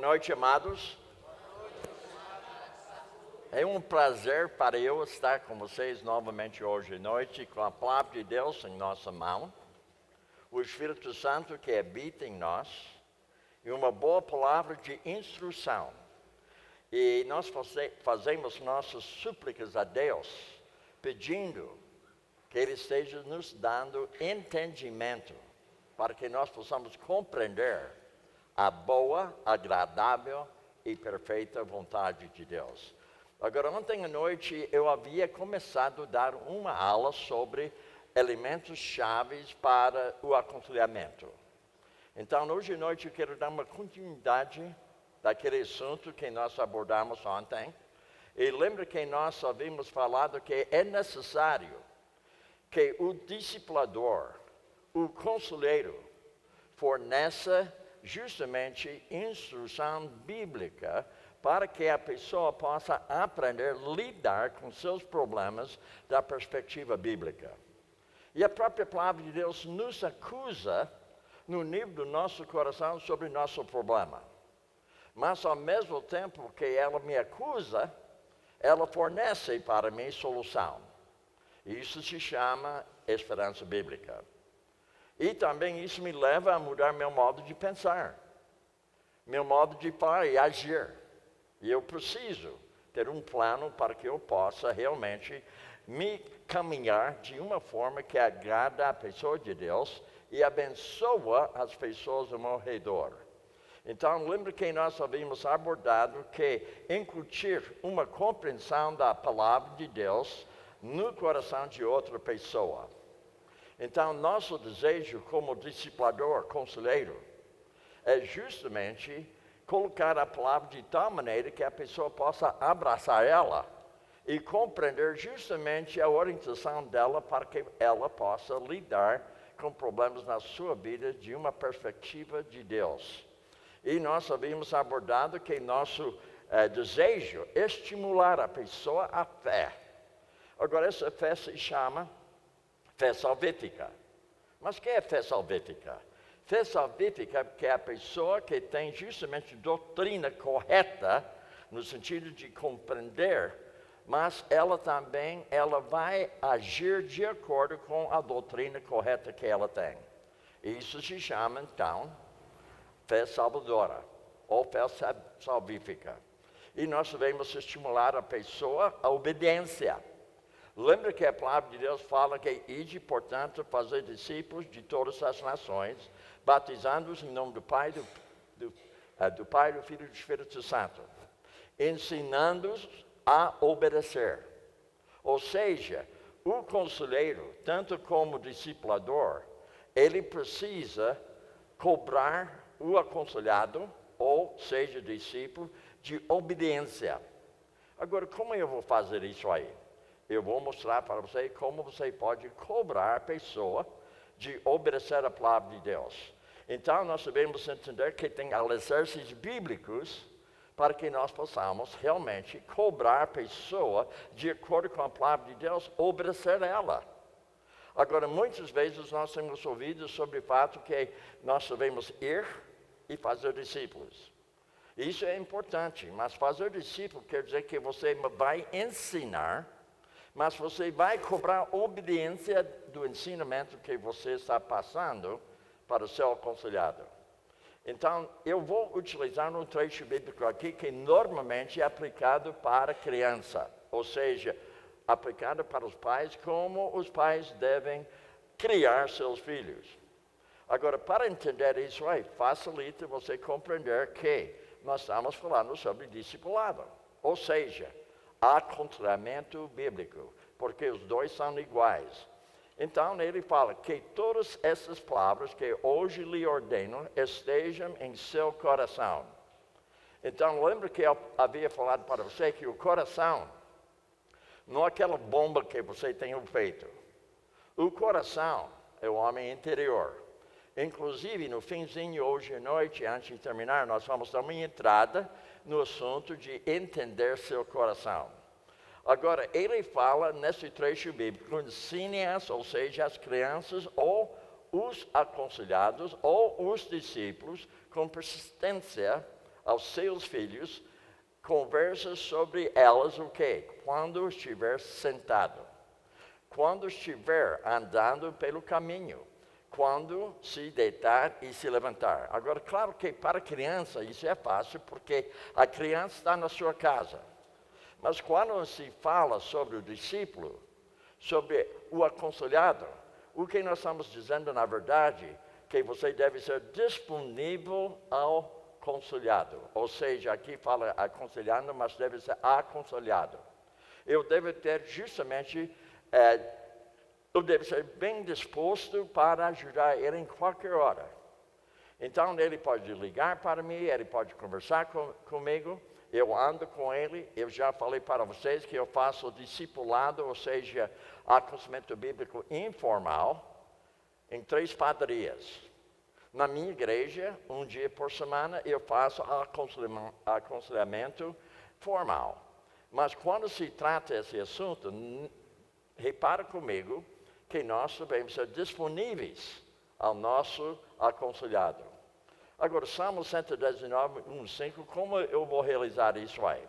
noite, amados. É um prazer para eu estar com vocês novamente hoje à noite, com a palavra de Deus em nossa mão, o Espírito Santo que habita em nós, e uma boa palavra de instrução. E nós fazemos nossas súplicas a Deus, pedindo que Ele esteja nos dando entendimento, para que nós possamos compreender a boa, agradável e perfeita vontade de Deus. Agora, ontem à noite eu havia começado a dar uma aula sobre elementos chaves para o aconselhamento. Então, hoje à noite eu quero dar uma continuidade daquele assunto que nós abordamos ontem. E lembra que nós havíamos falado que é necessário que o discipulador, o conselheiro, forneça justamente instrução bíblica para que a pessoa possa aprender a lidar com seus problemas da perspectiva bíblica. E a própria palavra de Deus nos acusa no nível do nosso coração sobre nosso problema. Mas ao mesmo tempo que ela me acusa, ela fornece para mim solução. Isso se chama esperança bíblica. E também isso me leva a mudar meu modo de pensar, meu modo de falar e agir. E eu preciso ter um plano para que eu possa realmente me caminhar de uma forma que agrada a pessoa de Deus e abençoa as pessoas ao meu redor. Então, lembra que nós havíamos abordado que incutir uma compreensão da palavra de Deus no coração de outra pessoa. Então, nosso desejo como discipulador, conselheiro, é justamente colocar a palavra de tal maneira que a pessoa possa abraçar ela e compreender justamente a orientação dela para que ela possa lidar com problemas na sua vida de uma perspectiva de Deus. E nós havíamos abordado que nosso desejo é estimular a pessoa à fé. Agora, essa fé se chama fé salvífica. Mas o que é fé salvífica? Fé salvífica é a pessoa que tem justamente doutrina correta, no sentido de compreender, mas ela vai agir de acordo com a doutrina correta que ela tem. Isso se chama, então, fé salvadora, ou fé salvífica. E nós devemos estimular a pessoa à obediência. Lembra que a palavra de Deus fala que ide, portanto, fazer discípulos de todas as nações, batizando-os em nome do Pai, do Pai, do Filho e do Espírito Santo, ensinando-os a obedecer. Ou seja, o conselheiro, tanto como o discipulador, ele precisa cobrar o aconselhado, ou seja, discípulo, de obediência. Agora, como eu vou fazer isso aí? Eu vou mostrar para você como você pode cobrar a pessoa de obedecer a palavra de Deus. Então, nós devemos entender que tem alicerces bíblicos para que nós possamos realmente cobrar a pessoa de acordo com a palavra de Deus, obedecer a ela. Agora, muitas vezes nós temos ouvido sobre o fato que nós devemos ir e fazer discípulos. Isso é importante, mas fazer discípulo quer dizer que você vai ensinar, mas você vai cobrar obediência do ensinamento que você está passando para o seu aconselhado. Então, eu vou utilizar um trecho bíblico aqui que normalmente é aplicado para criança, ou seja, aplicado para os pais, como os pais devem criar seus filhos. Agora, para entender isso aí, facilita você compreender que nós estamos falando sobre discipulado, ou seja, aconselhamento bíblico, porque os dois são iguais. Então, ele fala que todas essas palavras que hoje lhe ordeno estejam em seu coração. Então, lembra que eu havia falado para você que o coração não é aquela bomba que você tem no peito. O coração é o homem interior. Inclusive, no finzinho, hoje à noite, antes de terminar, nós vamos dar uma entrada no assunto de entender seu coração. Agora, ele fala nesse trecho bíblico, ensine-as, ou seja, as crianças ou os aconselhados ou os discípulos com persistência aos seus filhos, conversa sobre elas o quê? Quando estiver sentado, quando estiver andando pelo caminho, quando se deitar e se levantar. Agora, claro que para a criança isso é fácil, porque a criança está na sua casa. Mas quando se fala sobre o discípulo, sobre o aconselhado, o que nós estamos dizendo, na verdade, que você deve ser disponível ao aconselhado. Ou seja, aqui fala aconselhando, mas deve ser aconselhado. Eu devo ter justamente, eu devo ser bem disposto para ajudar ele em qualquer hora. Então, ele pode ligar para mim, ele pode conversar comigo, eu ando com ele. Eu já falei para vocês que eu faço discipulado, ou seja, aconselhamento bíblico informal, em 3 padarias. Na minha igreja, um dia por semana, eu faço aconselhamento formal. Mas quando se trata desse assunto, repara comigo que nós devemos ser disponíveis ao nosso aconselhado. Agora, Salmo 119, 1:5, como eu vou realizar isso aí?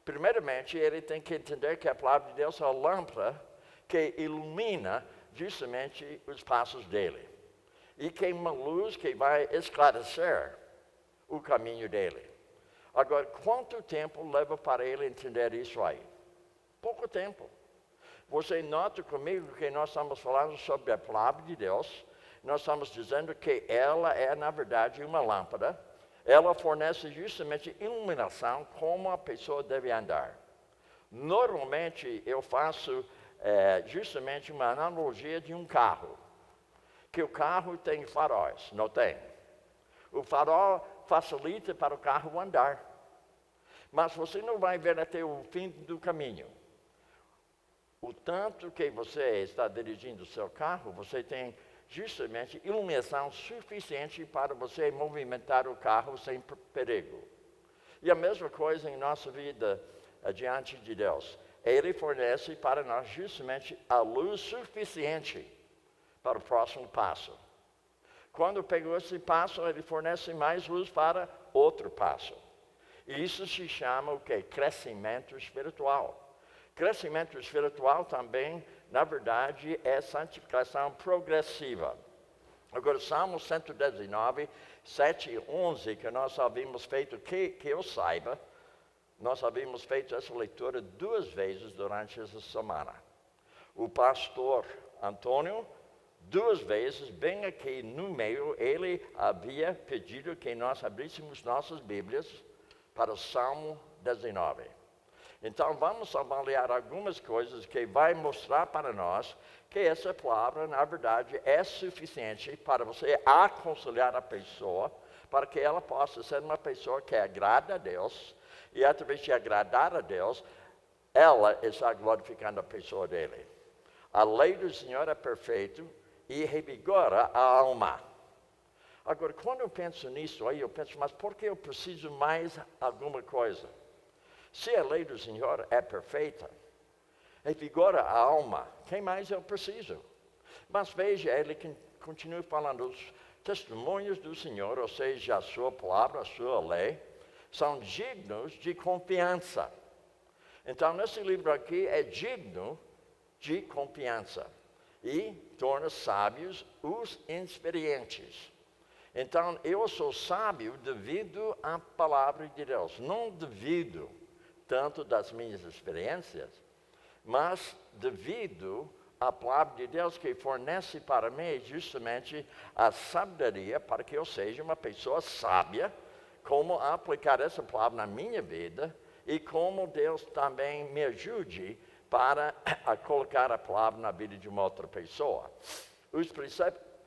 Primeiramente, ele tem que entender que a palavra de Deus é a lâmpada que ilumina justamente os passos dele. E que é uma luz que vai esclarecer o caminho dele. Agora, quanto tempo leva para ele entender isso aí? Pouco tempo. Você nota comigo que nós estamos falando sobre a palavra de Deus. Nós estamos dizendo que ela é, na verdade, uma lâmpada. Ela fornece justamente iluminação como a pessoa deve andar. Normalmente, eu faço justamente uma analogia de um carro. Que o carro tem faróis, não tem? O farol facilita para o carro andar. Mas você não vai ver até o fim do caminho. O tanto que você está dirigindo o seu carro, você tem justamente iluminação suficiente para você movimentar o carro sem perigo. E a mesma coisa em nossa vida diante de Deus. Ele fornece para nós justamente a luz suficiente para o próximo passo. Quando pegou esse passo, ele fornece mais luz para outro passo. E isso se chama o quê? Crescimento espiritual. Crescimento espiritual também, na verdade, é santificação progressiva. Agora, Salmo 119, 7 e 11, que nós havíamos feito, que eu saiba, nós havíamos feito essa leitura 2 vezes durante essa semana. O pastor Antônio, 2 vezes, bem aqui no meio, ele havia pedido que nós abríssemos nossas Bíblias para o Salmo 19. Então, vamos avaliar algumas coisas que vai mostrar para nós que essa palavra, na verdade, é suficiente para você aconselhar a pessoa, para que ela possa ser uma pessoa que agrada a Deus, e através de agradar a Deus, ela está glorificando a pessoa dele. A lei do Senhor é perfeita e revigora a alma. Agora, quando eu penso nisso, aí eu penso, mas por que eu preciso mais alguma coisa? Se a lei do Senhor é perfeita, revigora a alma, quem mais eu preciso? Mas veja, ele continua falando, os testemunhos do Senhor, ou seja, a sua palavra, a sua lei, são dignos de confiança. Então, nesse livro aqui é digno de confiança e torna sábios os inexperientes. Então, eu sou sábio devido à palavra de Deus, não devido tanto das minhas experiências, mas devido à palavra de Deus que fornece para mim justamente a sabedoria para que eu seja uma pessoa sábia, como aplicar essa palavra na minha vida e como Deus também me ajude para colocar a palavra na vida de uma outra pessoa. Os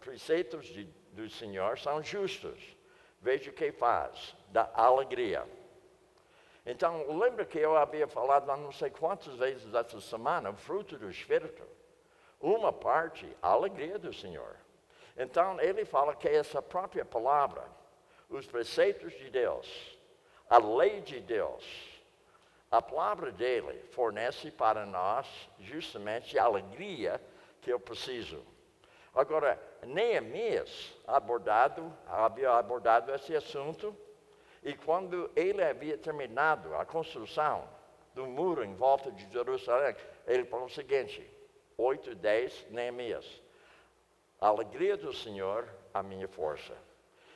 preceitos do Senhor são justos. Veja o que faz, dá alegria. Então, lembra que eu havia falado não sei quantas vezes essa semana, o fruto do Espírito. Uma parte, a alegria do Senhor. Então, ele fala que essa própria palavra, os preceitos de Deus, a lei de Deus, a palavra dele fornece para nós justamente a alegria que eu preciso. Agora, Neemias havia abordado esse assunto, E quando ele havia terminado a construção do muro em volta de Jerusalém, ele falou o seguinte, 8:10, Neemias, a alegria do Senhor, a minha força.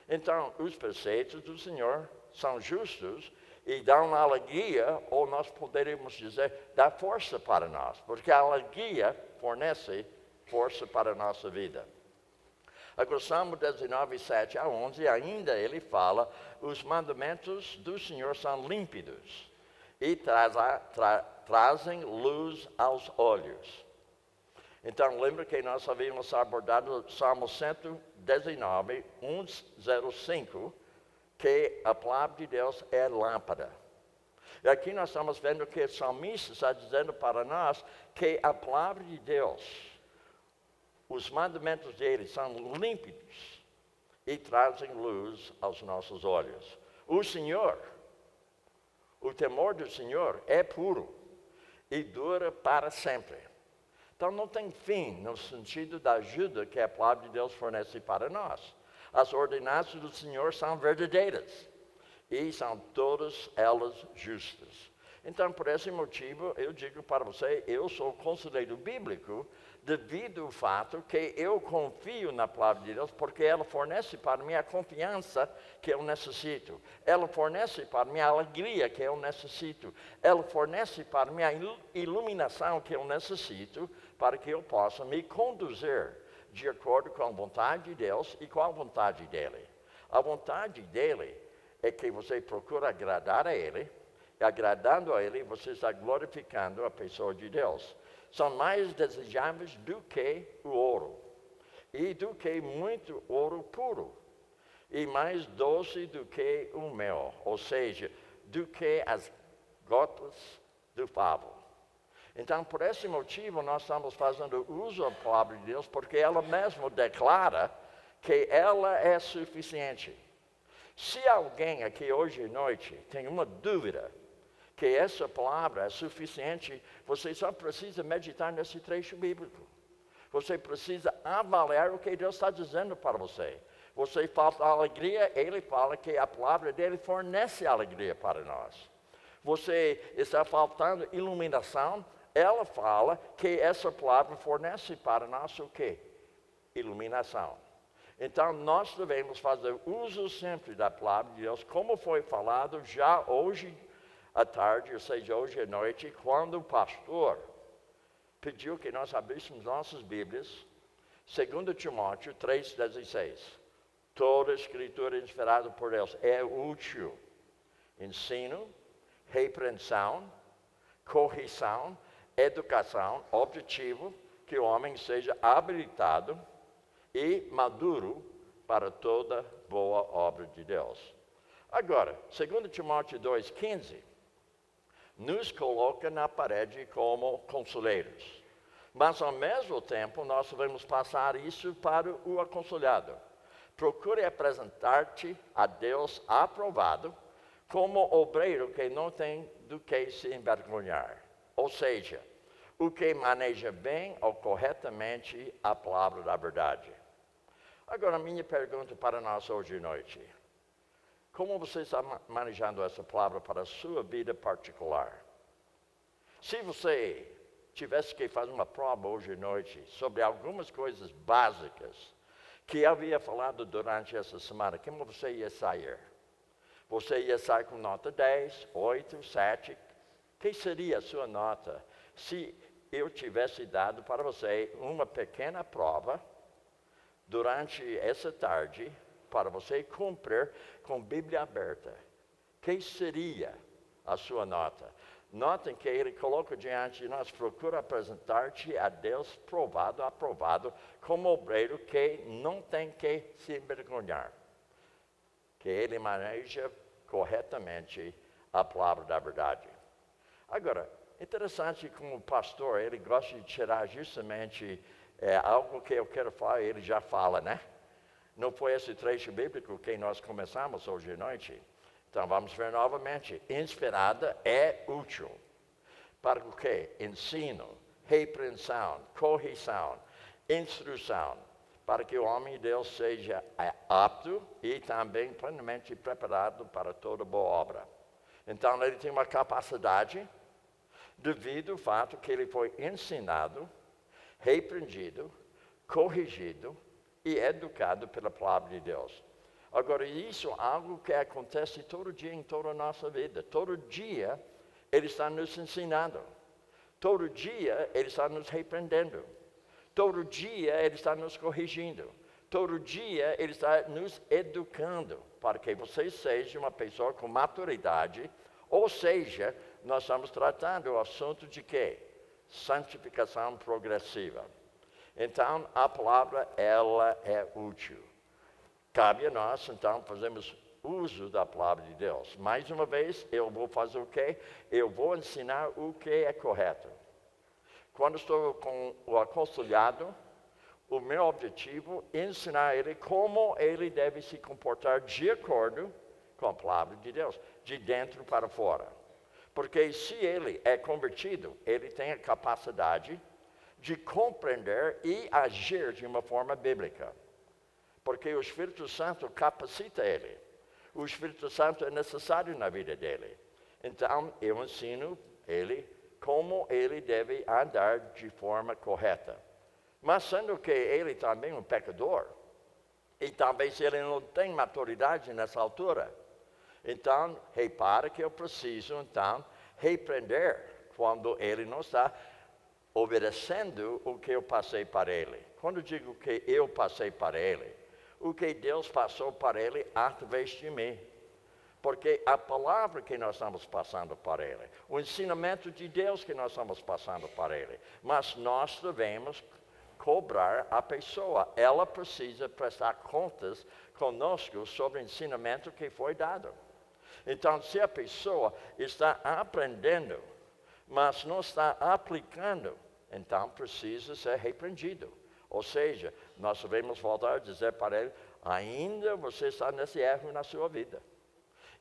Então, os preceitos do Senhor são justos e dão alegria, ou nós poderíamos dizer, dá força para nós, porque a alegria fornece força para a nossa vida. Agora, Salmo 19, 7 a 11, ainda ele fala, os mandamentos do Senhor são límpidos e trazem luz aos olhos. Então, lembra que nós havíamos abordado Salmo 119, 105, que a palavra de Deus é lâmpada. E aqui nós estamos vendo que o salmista está dizendo para nós que a palavra de Deus, os mandamentos dele são límpidos e trazem luz aos nossos olhos. O Senhor, o temor do Senhor é puro e dura para sempre. Então não tem fim no sentido da ajuda que a palavra de Deus fornece para nós. As ordenanças do Senhor são verdadeiras e são todas elas justas. Então, por esse motivo, eu digo para você, eu sou conselheiro bíblico devido ao fato que eu confio na palavra de Deus, porque ela fornece para mim a confiança que eu necessito. Ela fornece para mim a alegria que eu necessito. Ela fornece para mim a iluminação que eu necessito para que eu possa me conduzir de acordo com a vontade de Deus e com a vontade dele. A vontade dele é que você procura agradar a ele, e agradando a ele, você está glorificando a pessoa de Deus. São mais desejáveis do que o ouro, e do que muito ouro puro, e mais doce do que o mel, ou seja, do que as gotas do favo. Então, por esse motivo, nós estamos fazendo uso da palavra de Deus, porque ela mesma declara que ela é suficiente. Se alguém aqui hoje à noite tem uma dúvida que essa palavra é suficiente, você só precisa meditar nesse trecho bíblico. Você precisa avaliar o que Deus está dizendo para você. Você falta alegria, ele fala que a palavra dele fornece alegria para nós. Você está faltando iluminação, ela fala que essa palavra fornece para nós o quê? Iluminação. Então, nós devemos fazer uso sempre da palavra de Deus, como foi falado já hoje à tarde, ou seja, hoje à noite, quando o pastor pediu que nós abríssemos nossas Bíblias, 2 Timóteo 3,16. Toda a escritura inspirada por Deus é útil. Ensino, repreensão, correção, educação, objetivo, que o homem seja habilitado e maduro para toda boa obra de Deus. Agora, 2 Timóteo 2,15, nos coloca na parede como conselheiros. Mas, ao mesmo tempo, nós devemos passar isso para o aconselhado. Procure apresentar-te a Deus aprovado como obreiro que não tem do que se envergonhar. Ou seja, o que maneja bem ou corretamente a palavra da verdade. Agora, a minha pergunta para nós hoje à noite. Como você está manejando essa palavra para a sua vida particular? Se você tivesse que fazer uma prova hoje à noite sobre algumas coisas básicas que havia falado durante essa semana, como você ia sair? Você ia sair com nota 10, 8, 7? Que seria a sua nota se eu tivesse dado para você uma pequena prova durante essa tarde para você cumprir com Bíblia aberta? Que seria a sua nota? Notem que ele coloca diante de nós, procura apresentar-te a Deus provado, aprovado, como obreiro que não tem que se envergonhar. Que ele maneja corretamente a palavra da verdade. Agora, interessante como o pastor, ele gosta de tirar justamente algo que eu quero falar, ele já fala, né? Não foi esse trecho bíblico que nós começamos hoje à noite? Então vamos ver novamente. Inspirada é útil. Para o quê? Ensino, repreensão, correção, instrução. para que o homem de Deus seja apto e também plenamente preparado para toda boa obra. Então, ele tem uma capacidade devido ao fato que ele foi ensinado, repreendido, corrigido e educado pela palavra de Deus. Agora, isso é algo que acontece todo dia em toda a nossa vida. Todo dia, ele está nos ensinando. Todo dia, ele está nos repreendendo. Todo dia, ele está nos corrigindo. Todo dia, ele está nos educando para que você seja uma pessoa com maturidade. Ou seja, nós estamos tratando o assunto de quê? Santificação progressiva. Então, a palavra, ela é útil. Cabe a nós, então, fazermos uso da palavra de Deus. Mais uma vez, eu vou fazer o quê? Eu vou ensinar o que é correto. Quando estou com o aconselhado, o meu objetivo é ensinar ele como ele deve se comportar de acordo com a palavra de Deus, de dentro para fora. Porque se ele é convertido, ele tem a capacidade de compreender e agir de uma forma bíblica. Porque o Espírito Santo capacita ele. O Espírito Santo é necessário na vida dele. Então, eu ensino ele como ele deve andar de forma correta. Mas sendo que ele também é um pecador, e talvez ele não tenha maturidade nessa altura, então, repara que eu preciso, então, repreender quando ele não está obedecendo o que eu passei para ele. Quando digo que eu passei para ele, o que Deus passou para ele através de mim. Porque a palavra que nós estamos passando para ele, o ensinamento de Deus que nós estamos passando para ele, mas nós devemos cobrar a pessoa. Ela precisa prestar contas conosco sobre o ensinamento que foi dado. Então, se a pessoa está aprendendo, mas não está aplicando, então precisa ser repreendido. Ou seja, nós devemos voltar a dizer para ele, ainda você está nesse erro na sua vida.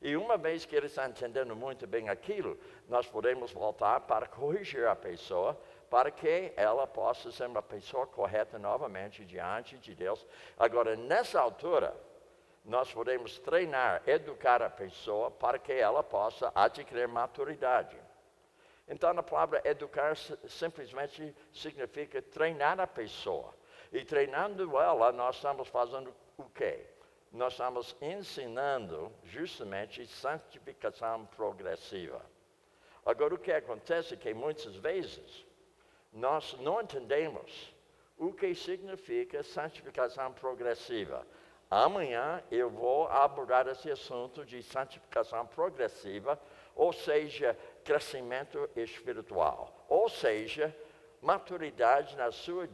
E uma vez que ele está entendendo muito bem aquilo, nós podemos voltar para corrigir a pessoa, para que ela possa ser uma pessoa correta novamente diante de Deus. Agora, nessa altura, nós podemos treinar, educar a pessoa para que ela possa adquirir maturidade. Então, a palavra educar simplesmente significa treinar a pessoa. E treinando ela, nós estamos fazendo o quê? Nós estamos ensinando justamente santificação progressiva. Agora, o que acontece é que muitas vezes nós não entendemos o que significa santificação progressiva. Amanhã eu vou abordar esse assunto de santificação progressiva, ou seja, crescimento espiritual, ou seja, maturidade na sua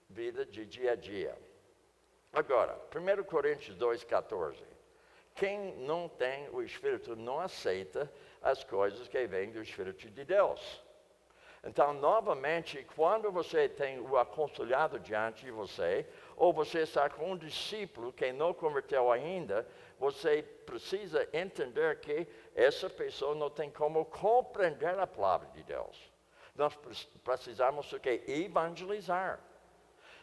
vida de dia a dia. Agora, 1 Coríntios 2,14. Quem não tem o Espírito não aceita as coisas que vêm do Espírito de Deus. Então, novamente, quando você tem o aconselhado diante de você, ou você está com um discípulo que não converteu ainda, você precisa entender que essa pessoa não tem como compreender a palavra de Deus. Nós precisamos o quê? Evangelizar.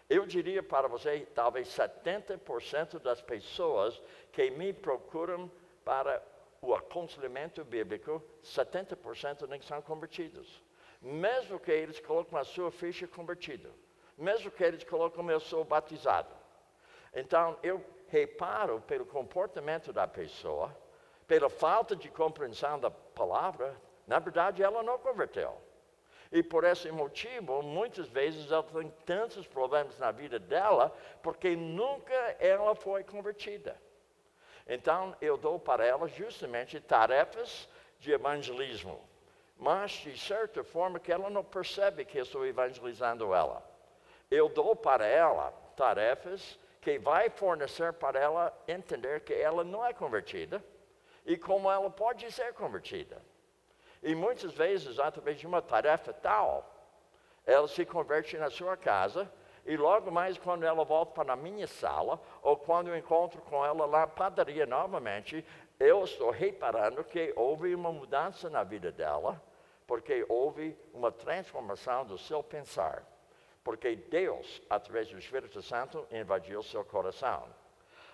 Eu diria para você, talvez 70% das pessoas que me procuram para o aconselhamento bíblico, 70% nem são convertidos. Mesmo que eles colocam a sua ficha convertido, mesmo que eles colocam eu sou batizado. Então, eu reparo pelo comportamento da pessoa, pela falta de compreensão da palavra, na verdade ela não converteu. E por esse motivo, muitas vezes ela tem tantos problemas na vida dela, porque nunca ela foi convertida. Então, eu dou para ela justamente tarefas de evangelismo. Mas, de certa forma, que ela não percebe que eu estou evangelizando ela. Eu dou para ela tarefas que vai fornecer para ela entender que ela não é convertida e como ela pode ser convertida. E muitas vezes, através de uma tarefa tal, ela se converte na sua casa e logo mais quando ela volta para a minha sala ou quando eu encontro com ela lá na padaria novamente, eu estou reparando que houve uma mudança na vida dela, porque houve uma transformação do seu pensar. Porque Deus, através do Espírito Santo, invadiu seu coração.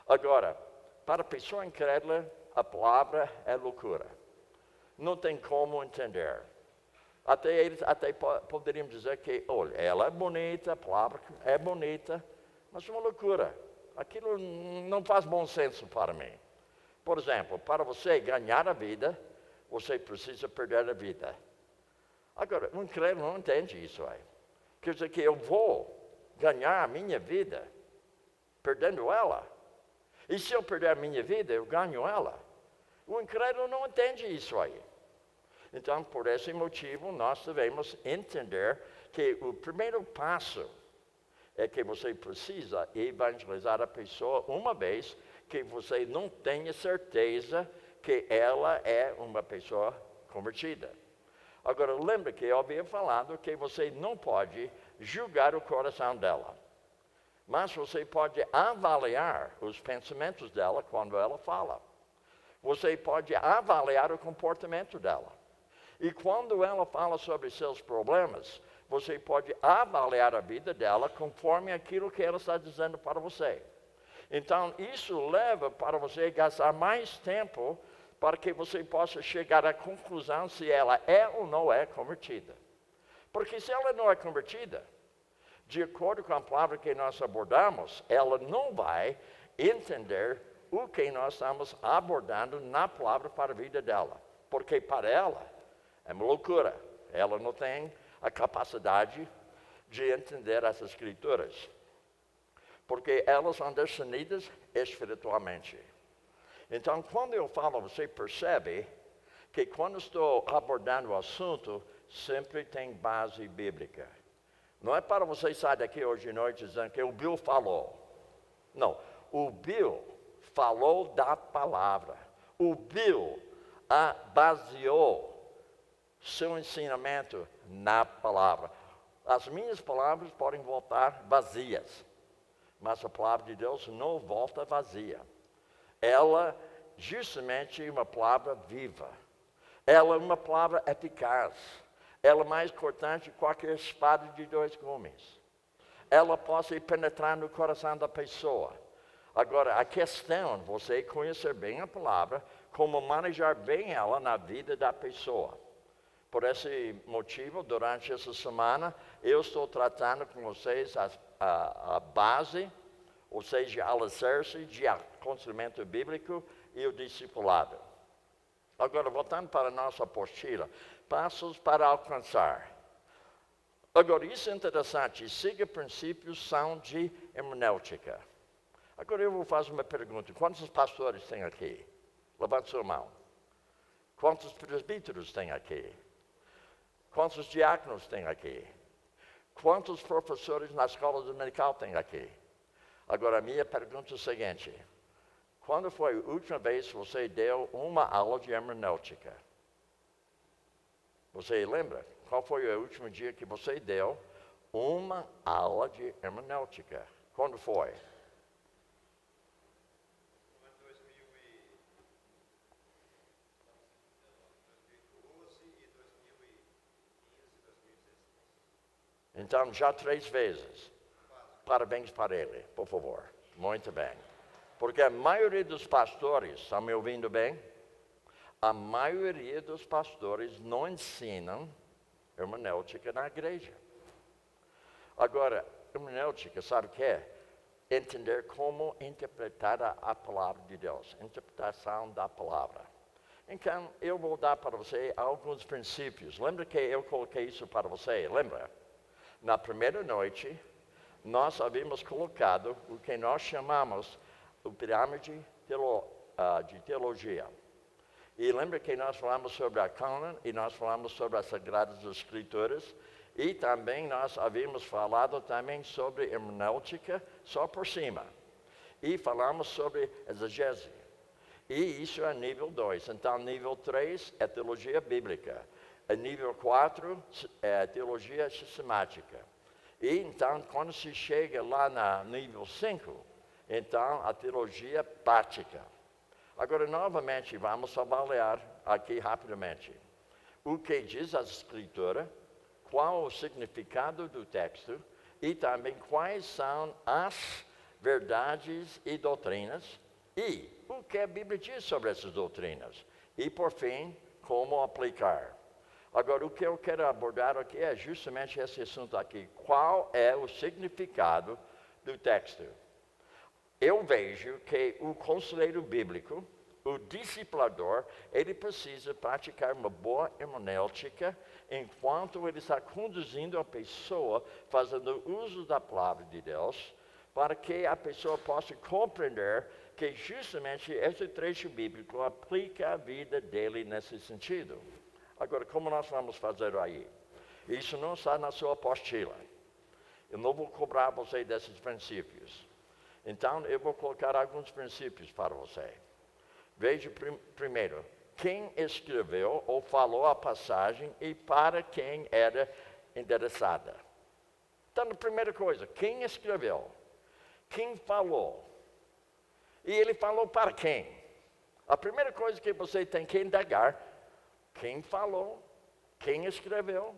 Agora, para a pessoa incrédula, a palavra é loucura. Não tem como entender. Até poderiam dizer que, olha, ela é bonita, a palavra é bonita, mas é uma loucura. Aquilo não faz bom senso para mim. Por exemplo, para você ganhar a vida, você precisa perder a vida. Agora, um incrédulo não entende isso aí. Quer dizer que eu vou ganhar a minha vida perdendo ela. E se eu perder a minha vida, eu ganho ela. O incrédulo não entende isso aí. Então, por esse motivo, nós devemos entender que o primeiro passo é que você precisa evangelizar a pessoa uma vez que você não tenha certeza que ela é uma pessoa convertida. Agora, lembra que eu havia falado que você não pode julgar o coração dela. Mas você pode avaliar os pensamentos dela quando ela fala. Você pode avaliar o comportamento dela. E quando ela fala sobre seus problemas, você pode avaliar a vida dela conforme aquilo que ela está dizendo para você. Então, isso leva para você gastar mais tempo para que você possa chegar à conclusão se ela é ou não é convertida. Porque se ela não é convertida, de acordo com a palavra que nós abordamos, ela não vai entender o que nós estamos abordando na palavra para a vida dela. Porque para ela é uma loucura. Ela não tem a capacidade de entender essas escrituras. Porque elas são discernidas espiritualmente. Então, quando eu falo, você percebe que quando estou abordando o assunto, sempre tem base bíblica. Não é para você sair daqui hoje à noite dizendo que o Bill falou. Não, o Bill falou da palavra. O Bill baseou seu ensinamento na palavra. As minhas palavras podem voltar vazias, mas a palavra de Deus não volta vazia. Ela, justamente, é uma palavra viva. Ela é uma palavra eficaz. Ela é mais cortante que qualquer espada de 2 gumes. Ela pode penetrar no coração da pessoa. Agora, a questão é você conhecer bem a palavra, como manejar bem ela na vida da pessoa. Por esse motivo, durante essa semana, eu estou tratando com vocês a base, ou seja, a alicerce de aconselhamento bíblico e o discipulado. Agora, voltando para a nossa apostila, passos para alcançar. Agora, isso é interessante, siga princípios são de hermenêutica. Agora eu vou fazer uma pergunta, quantos pastores tem aqui? Levante sua mão. Quantos presbíteros tem aqui? Quantos diáconos tem aqui? Quantos professores na escola dominical tem aqui? Agora, a minha pergunta é a seguinte. Quando foi a última vez que você deu uma aula de hermenêutica? Você lembra? Qual foi o último dia que você deu uma aula de hermenêutica? Quando foi? Então, já 3 vezes. Parabéns para ele, por favor. Muito bem. Porque a maioria dos pastores, estão me ouvindo bem? A maioria dos pastores não ensinam hermenêutica na igreja. Agora, hermenêutica, sabe o que é? Entender como interpretar a palavra de Deus. Interpretação da palavra. Então, eu vou dar para você alguns princípios. Lembra que eu coloquei isso para você? Lembra? Na primeira noite, nós havíamos colocado o que nós chamamos o pirâmide de teologia. E lembra que nós falamos sobre a cânon e nós falamos sobre as Sagradas Escrituras e também nós havíamos falado também sobre hermenêutica só por cima. E falamos sobre exegese. E isso é nível 2. Então, nível 3 é teologia bíblica. Nível 4 é teologia sistemática. E então, quando se chega lá no nível 5, então a teologia prática. Agora, novamente, vamos avaliar aqui rapidamente. O que diz a Escritura, qual o significado do texto e também quais são as verdades e doutrinas e o que a Bíblia diz sobre essas doutrinas. E, por fim, como aplicar. Agora, o que eu quero abordar aqui é justamente esse assunto aqui. Qual é o significado do texto? Eu vejo que o conselheiro bíblico, o discipulador, ele precisa praticar uma boa hermenêutica enquanto ele está conduzindo a pessoa, fazendo uso da palavra de Deus, para que a pessoa possa compreender que justamente esse trecho bíblico aplica a vida dele nesse sentido. Agora, como nós vamos fazer aí? Isso não está na sua apostila. Eu não vou cobrar você desses princípios. Então, eu vou colocar alguns princípios para você. Veja primeiro, quem escreveu ou falou a passagem e para quem era endereçada. Então, a primeira coisa, quem escreveu? Quem falou? E ele falou para quem? A primeira coisa que você tem que indagar, quem falou, quem escreveu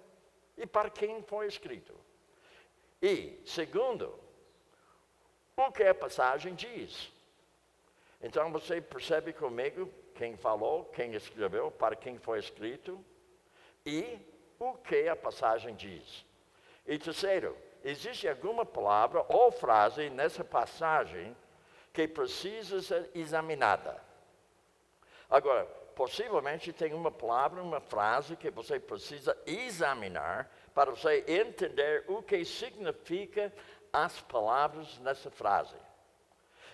e para quem foi escrito. E, segundo, o que a passagem diz. Então você percebe comigo quem falou, quem escreveu, para quem foi escrito e o que a passagem diz. E terceiro, existe alguma palavra ou frase nessa passagem que precisa ser examinada. Agora, possivelmente tem uma palavra, uma frase que você precisa examinar para você entender o que significa as palavras nessa frase.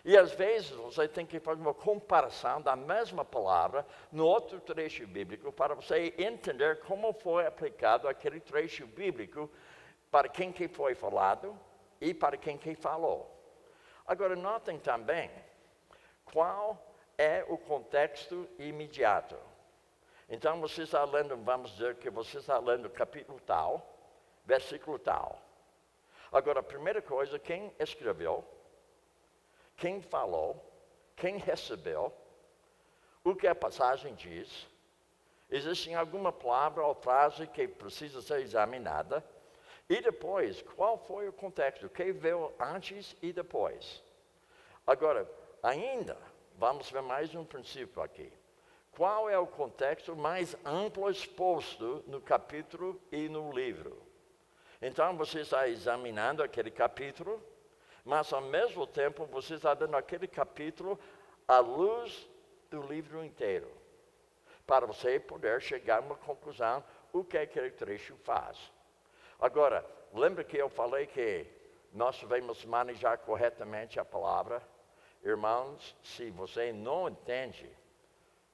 E às vezes você tem que fazer uma comparação da mesma palavra no outro trecho bíblico para você entender como foi aplicado aquele trecho bíblico para quem que foi falado e para quem que falou. Agora notem também qual é o contexto imediato. Então você está lendo, vamos dizer que você está lendo capítulo tal, versículo tal. Agora, a primeira coisa, quem escreveu, quem falou, quem recebeu, o que a passagem diz, existe alguma palavra ou frase que precisa ser examinada, e depois, qual foi o contexto, o que veio antes e depois. Agora, ainda, vamos ver mais um princípio aqui. Qual é o contexto mais amplo exposto no capítulo e no livro? Então, você está examinando aquele capítulo, mas ao mesmo tempo você está dando aquele capítulo à luz do livro inteiro, para você poder chegar a uma conclusão, o que aquele trecho faz. Agora, lembra que eu falei que nós devemos manejar corretamente a palavra? Irmãos, se você não entende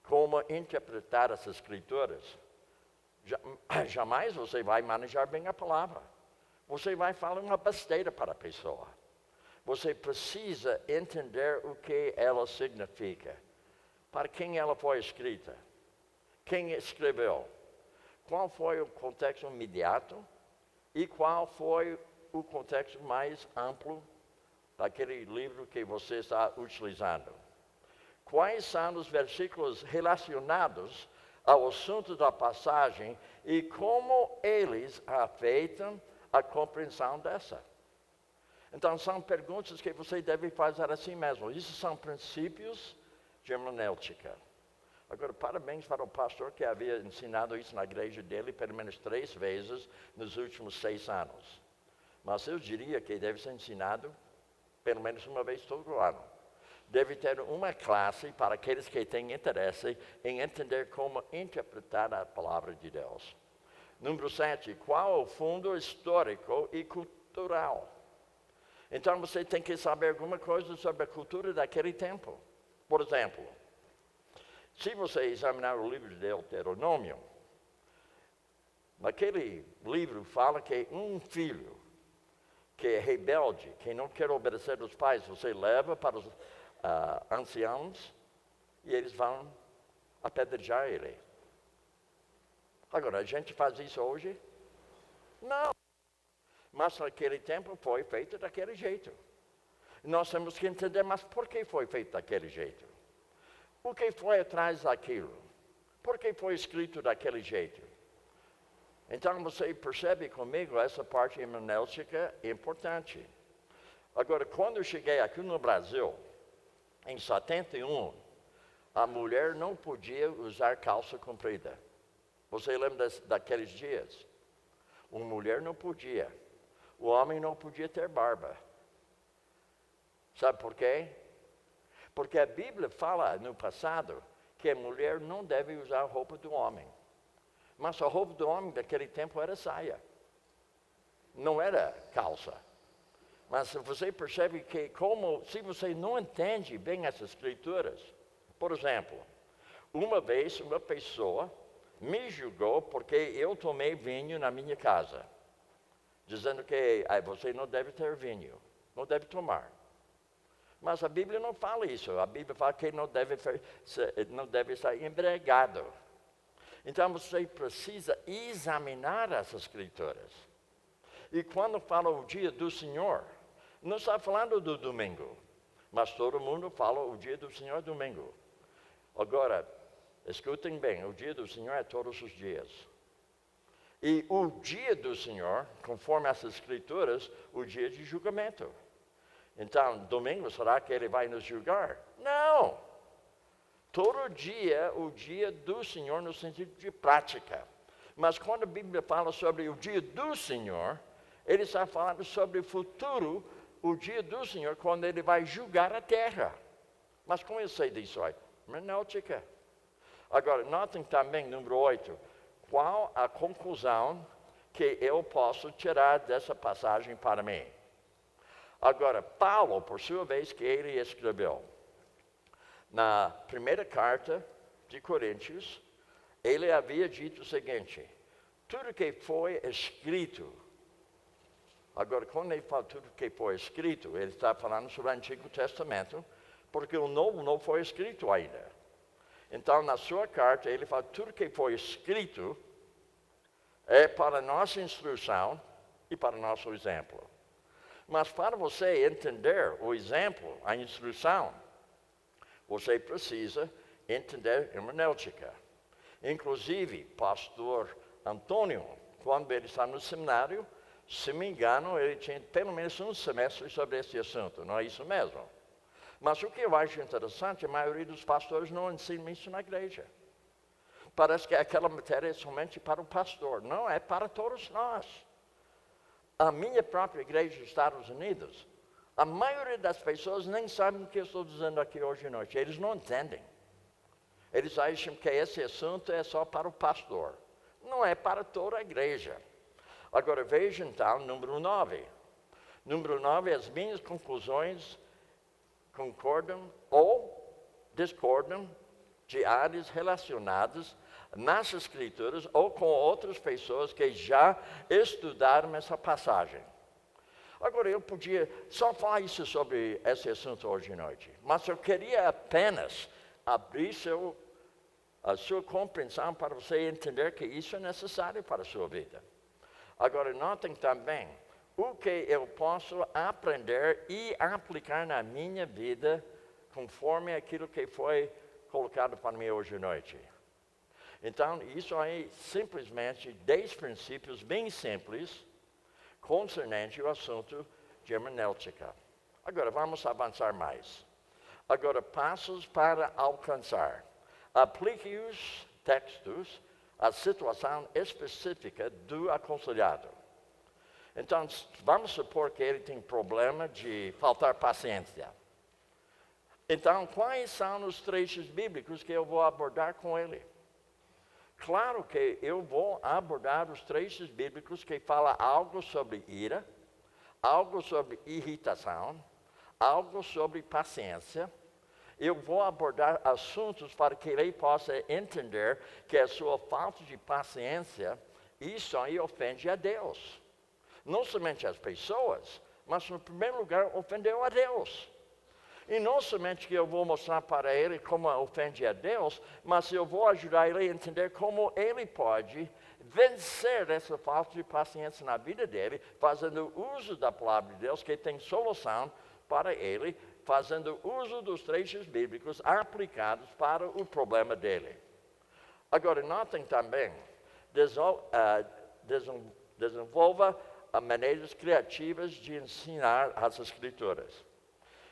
como interpretar as escrituras, jamais você vai manejar bem a palavra. Você vai falar uma besteira para a pessoa. Você precisa entender o que ela significa. Para quem ela foi escrita? Quem escreveu? Qual foi o contexto imediato? E qual foi o contexto mais amplo daquele livro que você está utilizando? Quais são os versículos relacionados ao assunto da passagem e como eles afetam a compreensão dessa? Então, são perguntas que você deve fazer a si mesmo. Isso são princípios de hermenêutica. Agora, parabéns para o pastor que havia ensinado isso na igreja dele pelo menos 3 vezes nos últimos 6 anos. Mas eu diria que deve ser ensinado pelo menos uma vez todo ano. Deve ter uma classe para aqueles que têm interesse em entender como interpretar a palavra de Deus. Número 7, qual o fundo histórico e cultural? Então você tem que saber alguma coisa sobre a cultura daquele tempo. Por exemplo, se você examinar o livro de Deuteronômio, naquele livro fala que um filho que é rebelde, que não quer obedecer aos pais, você leva para os anciãos e eles vão apedrejar ele. Agora, a gente faz isso hoje? Não. Mas naquele tempo foi feito daquele jeito. Nós temos que entender, mas por que foi feito daquele jeito? O que foi atrás daquilo? Por que foi escrito daquele jeito? Então você percebe comigo, essa parte hermenêutica é importante. Agora, quando eu cheguei aqui no Brasil, em 71, a mulher não podia usar calça comprida. Você lembra daqueles dias? Uma mulher não podia. O homem não podia ter barba. Sabe por quê? Porque a Bíblia fala no passado que a mulher não deve usar a roupa do homem. Mas a roupa do homem daquele tempo era saia. Não era calça. Mas você percebe que se você não entende bem essas escrituras, por exemplo, uma vez uma pessoa me julgou porque eu tomei vinho na minha casa, dizendo que você não deve ter vinho, não deve tomar. Mas a Bíblia não fala isso, a Bíblia fala que não deve estar embriagado. Então você precisa examinar essas escrituras. E quando fala o dia do Senhor, não está falando do domingo, mas todo mundo fala o dia do Senhor é domingo. Agora, escutem bem, o dia do Senhor é todos os dias. E o dia do Senhor, conforme essas escrituras, o dia de julgamento. Então, domingo, será que ele vai nos julgar? Não! Todo dia, o dia do Senhor no sentido de prática. Mas quando a Bíblia fala sobre o dia do Senhor, ele está falando sobre o futuro, o dia do Senhor, quando ele vai julgar a terra. Mas como eu sei disso aí? Hermenêutica. Agora, notem também, número 8, qual a conclusão que eu posso tirar dessa passagem para mim? Agora, Paulo, por sua vez, que ele escreveu, na primeira carta de Coríntios, ele havia dito o seguinte: tudo que foi escrito, agora quando ele fala tudo que foi escrito, ele está falando sobre o Antigo Testamento, porque o Novo não foi escrito ainda. Então, na sua carta, ele fala tudo que foi escrito é para nossa instrução e para nosso exemplo. Mas para você entender o exemplo, a instrução, você precisa entender hermenêutica. Inclusive, pastor Antônio, quando ele está no seminário, se me engano, ele tinha pelo menos um semestre sobre esse assunto, não é isso mesmo? Mas o que eu acho interessante, a maioria dos pastores não ensinam isso na igreja. Parece que aquela matéria é somente para o pastor. Não, é para todos nós. A minha própria igreja dos Estados Unidos, a maioria das pessoas nem sabem o que eu estou dizendo aqui hoje à noite. Eles não entendem. Eles acham que esse assunto é só para o pastor. Não é para toda a igreja. Agora veja então, número 9. Número 9, as minhas conclusões concordam ou discordam de áreas relacionadas nas Escrituras ou com outras pessoas que já estudaram essa passagem. Agora, eu podia só falar isso sobre esse assunto hoje à noite, mas eu queria apenas abrir a sua compreensão para você entender que isso é necessário para a sua vida. Agora, notem também o que eu posso aprender e aplicar na minha vida conforme aquilo que foi colocado para mim hoje à noite. Então, isso aí simplesmente 10 princípios bem simples concernente ao assunto de hermenêutica. Agora, vamos avançar mais. Agora, passos para alcançar. Aplique os textos à situação específica do aconselhado. Então, vamos supor que ele tem problema de faltar paciência. Então, quais são os trechos bíblicos que eu vou abordar com ele? Claro que eu vou abordar os trechos bíblicos que falam algo sobre ira, algo sobre irritação, algo sobre paciência. Eu vou abordar assuntos para que ele possa entender que a sua falta de paciência, isso aí ofende a Deus. Não somente as pessoas, mas, no primeiro lugar, ofendeu a Deus. E não somente que eu vou mostrar para ele como ofende a Deus, mas eu vou ajudar ele a entender como ele pode vencer essa falta de paciência na vida dele, fazendo uso da palavra de Deus, que tem solução para ele, fazendo uso dos trechos bíblicos aplicados para o problema dele. Agora, notem também, desenvolva maneiras criativas de ensinar as Escrituras.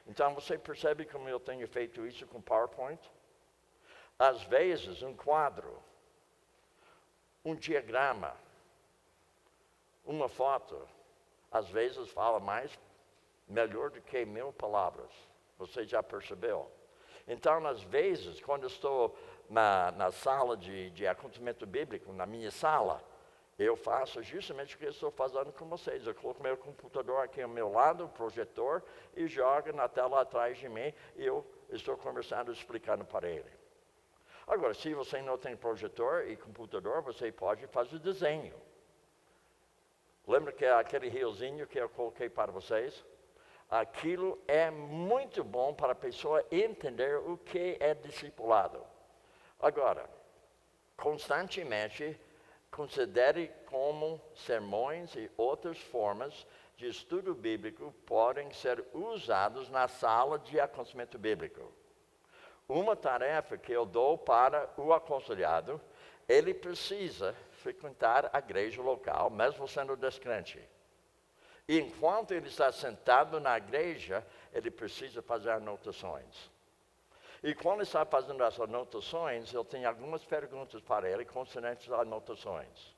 Então, você percebe como eu tenho feito isso com PowerPoint? Às vezes, um quadro, um diagrama, uma foto, às vezes fala melhor do que 1000 palavras. Você já percebeu? Então, às vezes, quando eu estou na sala de aconselhamento bíblico, na minha sala, eu faço justamente o que eu estou fazendo com vocês. Eu coloco meu computador aqui ao meu lado, o projetor, e jogo na tela atrás de mim, e eu estou conversando, explicando para ele. Agora, se você não tem projetor e computador, você pode fazer desenho. Lembra que aquele riozinho que eu coloquei para vocês? Aquilo é muito bom para a pessoa entender o que é discipulado. Agora, constantemente, considere como sermões e outras formas de estudo bíblico podem ser usados na sala de aconselhamento bíblico. Uma tarefa que eu dou para o aconselhado, ele precisa frequentar a igreja local, mesmo sendo descrente. E enquanto ele está sentado na igreja, ele precisa fazer anotações. E quando ele está fazendo as anotações, eu tenho algumas perguntas para ele concernentes às anotações.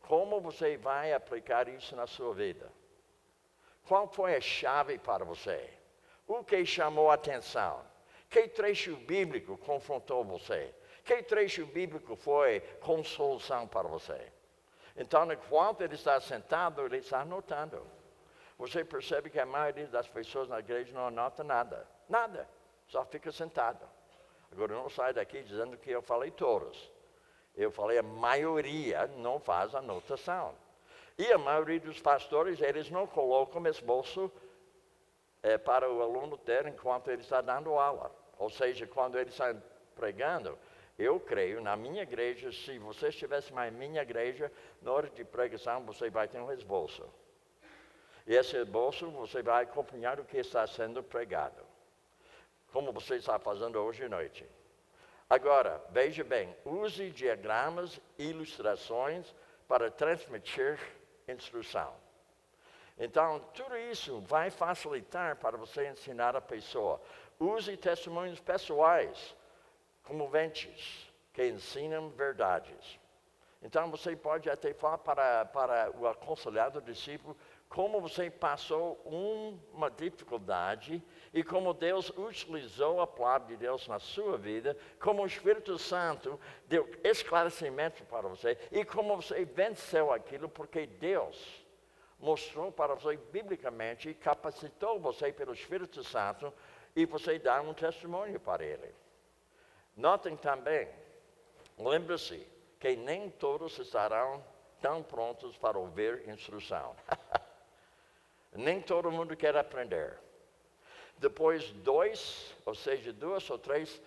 Como você vai aplicar isso na sua vida? Qual foi a chave para você? O que chamou a atenção? Que trecho bíblico confrontou você? Que trecho bíblico foi consolação para você? Então, enquanto ele está sentado, ele está anotando. Você percebe que a maioria das pessoas na igreja não anota nada. Nada. Só fica sentado. Agora, não sai daqui dizendo que eu falei todos. Eu falei a maioria não faz anotação. E a maioria dos pastores, eles não colocam esboço para o aluno ter enquanto ele está dando aula. Ou seja, quando ele está pregando, eu creio, na minha igreja, se você estivesse na minha igreja, na hora de pregação, você vai ter um esboço. E esse esboço, você vai acompanhar o que está sendo pregado. Como você está fazendo hoje à noite. Agora, veja bem, use diagramas e ilustrações para transmitir instrução. Então, tudo isso vai facilitar para você ensinar a pessoa. Use testemunhos pessoais, comoventes, que ensinam verdades. Então, você pode até falar para o aconselhado discípulo como você passou uma dificuldade e como Deus utilizou a palavra de Deus na sua vida, como o Espírito Santo deu esclarecimento para você e como você venceu aquilo, porque Deus mostrou para você biblicamente e capacitou você pelo Espírito Santo e você dá um testemunho para Ele. Notem também, lembre-se que nem todos estarão tão prontos para ouvir instrução. Nem todo mundo quer aprender. Depois duas ou três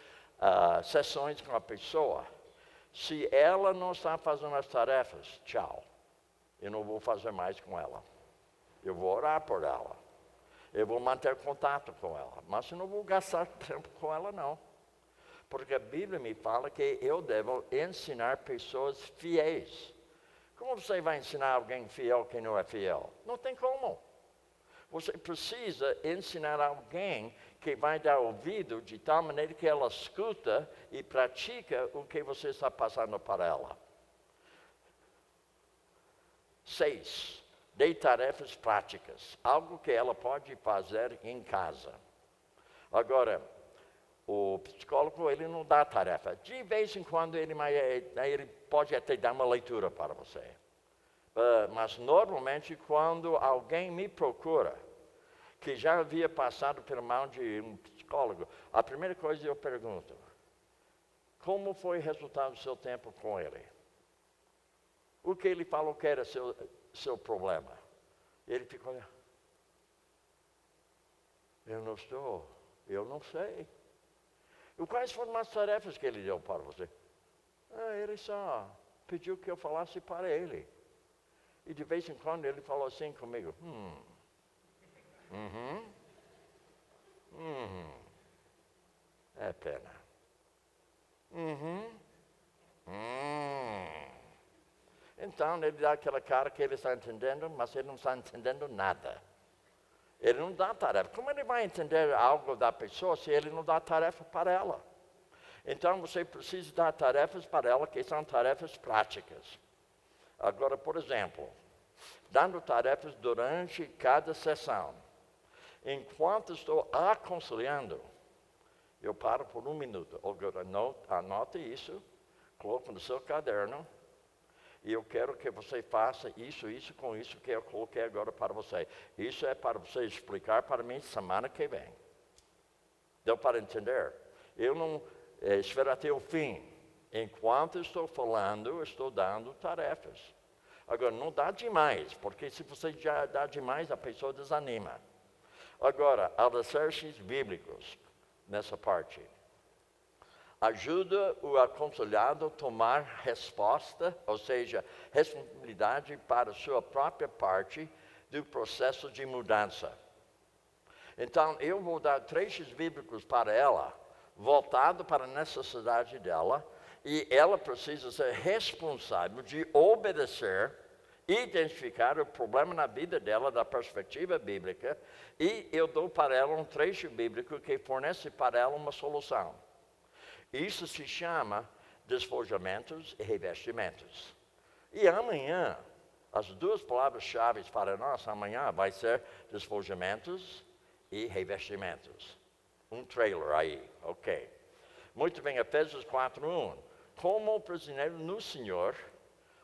sessões com a pessoa, se ela não está fazendo as tarefas, tchau. Eu não vou fazer mais com ela. Eu vou orar por ela. Eu vou manter contato com ela. Mas eu não vou gastar tempo com ela, não. Porque a Bíblia me fala que eu devo ensinar pessoas fiéis. Como você vai ensinar alguém fiel que não é fiel? Não tem como. Você precisa ensinar alguém que vai dar ouvido de tal maneira que ela escuta e pratica o que você está passando para ela. 6. Dê tarefas práticas, algo que ela pode fazer em casa. Agora, o psicólogo, ele não dá tarefa. De vez em quando, ele pode até dar uma leitura para você. Mas, normalmente, quando alguém me procura, que já havia passado pela mão de um psicólogo, a primeira coisa que eu pergunto, como foi o resultado do seu tempo com ele? O que ele falou que era seu problema? Ele ficou olhando. Eu não sei. E quais foram as tarefas que ele deu para você? Ele só pediu que eu falasse para ele. E de vez em quando ele falou assim comigo. É pena. Então, ele dá aquela cara que ele está entendendo, mas ele não está entendendo nada. Ele não dá tarefa. Como ele vai entender algo da pessoa se ele não dá tarefa para ela? Então, você precisa dar tarefas para ela que são tarefas práticas. Agora, por exemplo, dando tarefas durante cada sessão. Enquanto estou aconselhando, eu paro por 1 minuto. Agora, anote isso, coloque no seu caderno, e eu quero que você faça isso com isso que eu coloquei agora para você. Isso é para você explicar para mim semana que vem. Deu para entender? Eu não espero até o fim. Enquanto estou falando, estou dando tarefas. Agora, não dá demais, porque se você já dá demais, a pessoa desanima. Agora, alicerces bíblicos nessa parte. Ajuda o aconselhado a tomar resposta, ou seja, responsabilidade para sua própria parte do processo de mudança. Então, eu vou dar trechos bíblicos para ela, voltado para a necessidade dela, e ela precisa ser responsável de obedecer, identificar o problema na vida dela da perspectiva bíblica, e eu dou para ela um trecho bíblico que fornece para ela uma solução. Isso se chama despojamentos e revestimentos. E amanhã, as duas palavras-chave para nós amanhã vai ser despojamentos e revestimentos. Um trailer aí, ok. Muito bem, Efésios 4:1. Como prisioneiro no Senhor,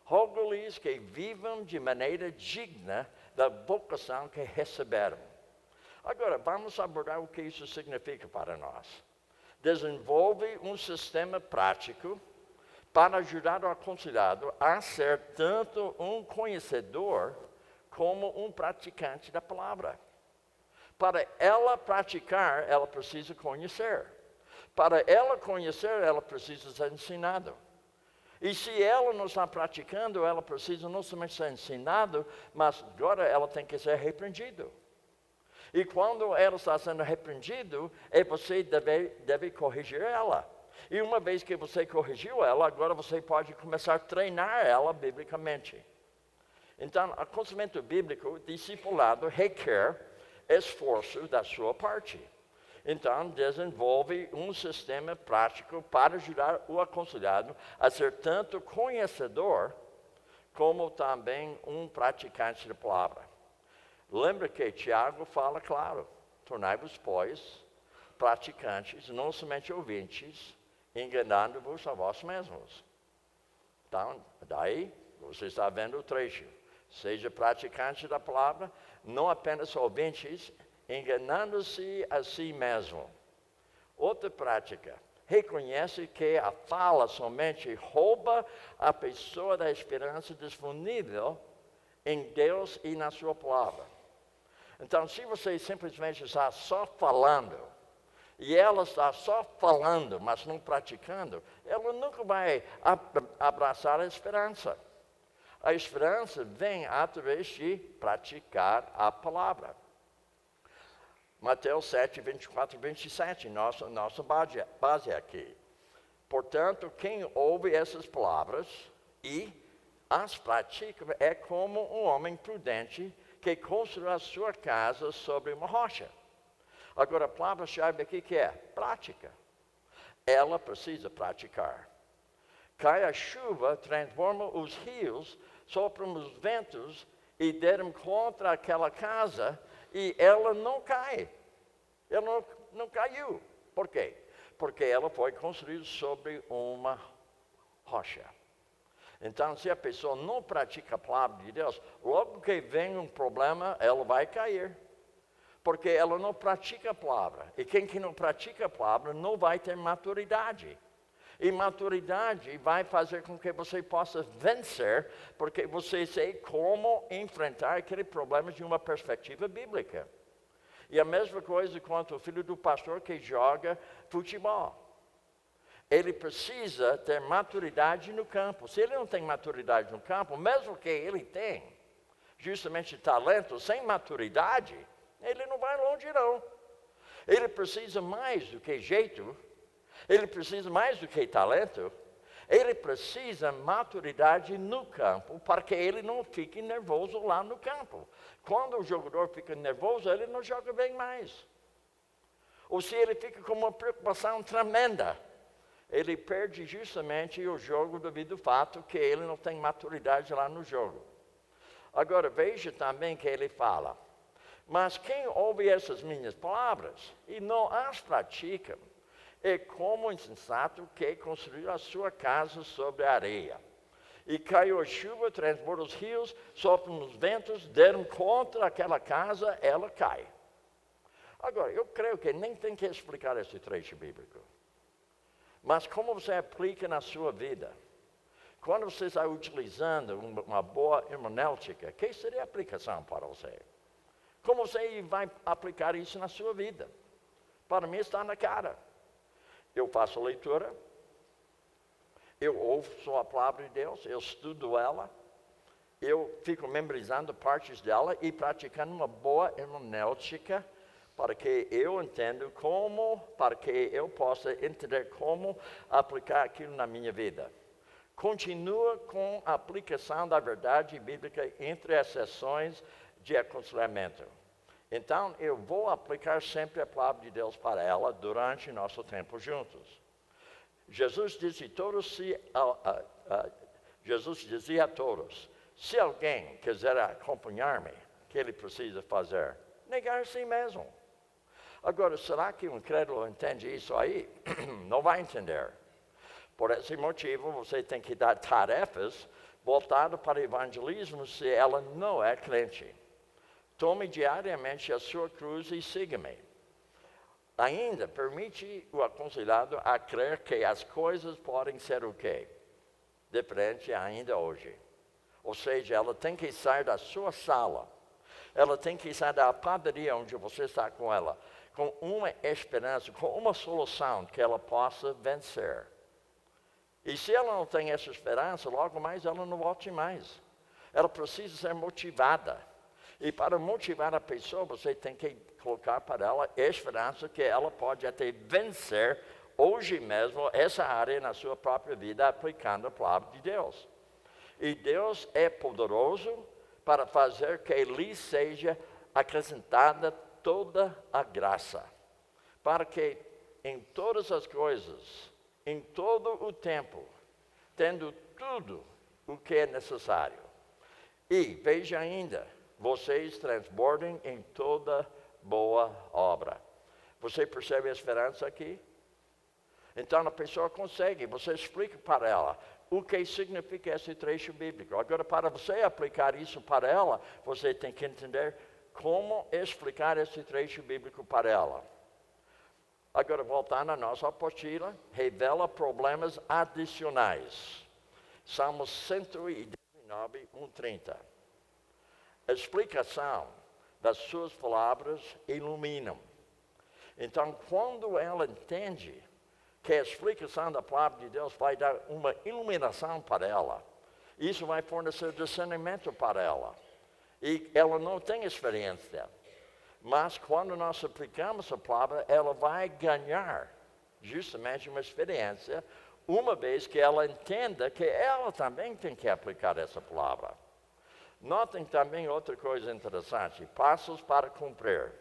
rogo-lhes que vivam de maneira digna da vocação que receberam. Agora, vamos abordar o que isso significa para nós. Desenvolve um sistema prático para ajudar o aconselhado a ser tanto um conhecedor como um praticante da palavra. Para ela praticar, ela precisa conhecer. Para ela conhecer, ela precisa ser ensinada. E se ela não está praticando, ela precisa não somente ser ensinada, mas agora ela tem que ser repreendida. E quando ela está sendo repreendida, você deve corrigir ela. E uma vez que você corrigiu ela, agora você pode começar a treinar ela biblicamente. Então, aconselhamento bíblico, discipulado, requer esforço da sua parte. Então, desenvolve um sistema prático para ajudar o aconselhado a ser tanto conhecedor, como também um praticante da palavra. Lembra que Tiago fala claro, tornai-vos, pois, praticantes, não somente ouvintes, enganando-vos a vós mesmos. Então, daí, você está vendo o trecho. Seja praticante da palavra, não apenas ouvintes, enganando-se a si mesmo. Outra prática, reconhece que a fala somente rouba a pessoa da esperança disponível em Deus e na sua palavra. Então, se você simplesmente está só falando, e ela está só falando, mas não praticando, ela nunca vai abraçar a esperança. A esperança vem através de praticar a palavra. Mateus 7, 24 e 27, nossa base aqui. Portanto, quem ouve essas palavras e as pratica é como um homem prudente que construiu a sua casa sobre uma rocha. Agora, a palavra-chave aqui que é prática. Ela precisa praticar. Cai a chuva, transforma os rios, sopram os ventos e deram contra aquela casa e ela não cai. Ela não caiu. Por quê? Porque ela foi construída sobre uma rocha. Então, se a pessoa não pratica a palavra de Deus, logo que vem um problema, ela vai cair. Porque ela não pratica a palavra. E quem que não pratica a palavra não vai ter maturidade. E maturidade vai fazer com que você possa vencer, porque você sei como enfrentar aquele problema de uma perspectiva bíblica. E a mesma coisa quanto o filho do pastor que joga futebol. Ele precisa ter maturidade no campo. Se ele não tem maturidade no campo, mesmo que ele tenha justamente talento, sem maturidade, ele não vai longe não. Ele precisa mais do que jeito, ele precisa mais do que talento, Ele precisa maturidade no campo para que ele não fique nervoso lá no campo. Quando o jogador fica nervoso, ele não joga bem mais. Ou se ele fica com uma preocupação tremenda, ele perde justamente o jogo devido ao fato que ele não tem maturidade lá no jogo. Agora, veja também que ele fala, mas quem ouve essas minhas palavras e não as pratica, é como o insensato que construiu a sua casa sobre a areia. E caiu a chuva, transbordou os rios, sopram os ventos, deram contra aquela casa, ela cai. Agora, eu creio que nem tem que explicar esse trecho bíblico. Mas como você aplica na sua vida? Quando você está utilizando uma boa hermenêutica, que seria a aplicação para você? Como você vai aplicar isso na sua vida? Para mim está na cara. Eu faço leitura, eu ouço a palavra de Deus, eu estudo ela, eu fico memorizando partes dela e praticando uma boa hermenêutica para que eu entenda para que eu possa entender como aplicar aquilo na minha vida. Continua com a aplicação da verdade bíblica entre as sessões de aconselhamento. Então, eu vou aplicar sempre a palavra de Deus para ela durante nosso tempo juntos. Jesus dizia a todos, se alguém quiser acompanhar-me, o que ele precisa fazer? Negar a si mesmo. Agora, será que um incrédulo entende isso aí? Não vai entender. Por esse motivo, você tem que dar tarefas voltadas para o evangelismo se ela não é crente. Tome diariamente a sua cruz e siga-me. Ainda permite o aconselhado a crer que as coisas podem ser o quê? Diferente ainda hoje. Ou seja, ela tem que sair da sua sala. Ela tem que sair da padaria onde você está com ela, com uma esperança, com uma solução que ela possa vencer. E se ela não tem essa esperança, logo mais ela não volte mais. Ela precisa ser motivada. E para motivar a pessoa, você tem que colocar para ela esperança que ela pode até vencer hoje mesmo essa área na sua própria vida, aplicando a palavra de Deus. E Deus é poderoso para fazer que lhe seja acrescentada toda a graça, para que em todas as coisas, em todo o tempo, tendo tudo o que é necessário. E veja ainda, vocês transbordem em toda boa obra. Você percebe a esperança aqui? Então a pessoa consegue, você explica para ela o que significa esse trecho bíblico. Agora, para você aplicar isso para ela, você tem que entender como explicar esse trecho bíblico para ela. Agora, voltando à nossa apostila, revela problemas adicionais. Salmos 119, 1:30. A explicação das suas palavras iluminam. Então, quando ela entende que a explicação da palavra de Deus vai dar uma iluminação para ela, isso vai fornecer discernimento para ela. E ela não tem experiência. Mas quando nós aplicamos a palavra, ela vai ganhar justamente uma experiência, uma vez que ela entenda que ela também tem que aplicar essa palavra. Notem também outra coisa interessante, passos para cumprir.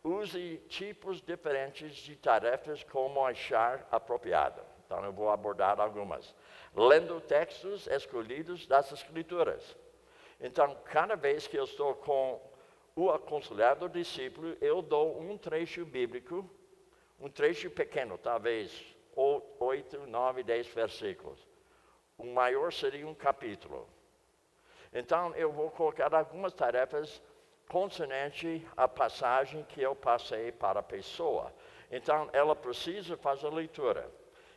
Use tipos diferentes de tarefas como achar apropriado. Então eu vou abordar algumas. Lendo textos escolhidos das Escrituras. Então, cada vez que eu estou com o aconselhado discípulo, eu dou um trecho bíblico, um trecho pequeno, talvez 8, 9, 10 versículos. O maior seria um capítulo. Então, eu vou colocar algumas tarefas concernentes à passagem que eu passei para a pessoa. Então, ela precisa fazer a leitura.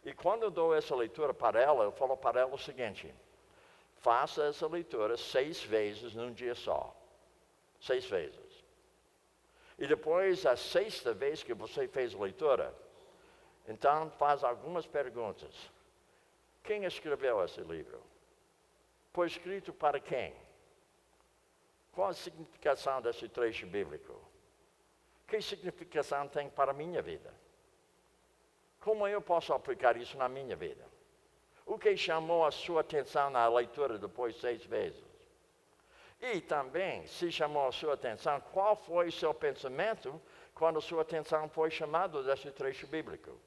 E quando eu dou essa leitura para ela, eu falo para ela o seguinte: faça essa leitura 6 vezes num dia só. 6 vezes. E depois, a 6ª vez que você fez a leitura, então faz algumas perguntas. Quem escreveu esse livro? Foi escrito para quem? Qual a significação desse trecho bíblico? Que significação tem para a minha vida? Como eu posso aplicar isso na minha vida? O que chamou a sua atenção na leitura depois 6 vezes? E também, se chamou a sua atenção, qual foi o seu pensamento quando a sua atenção foi chamada desse trecho bíblico?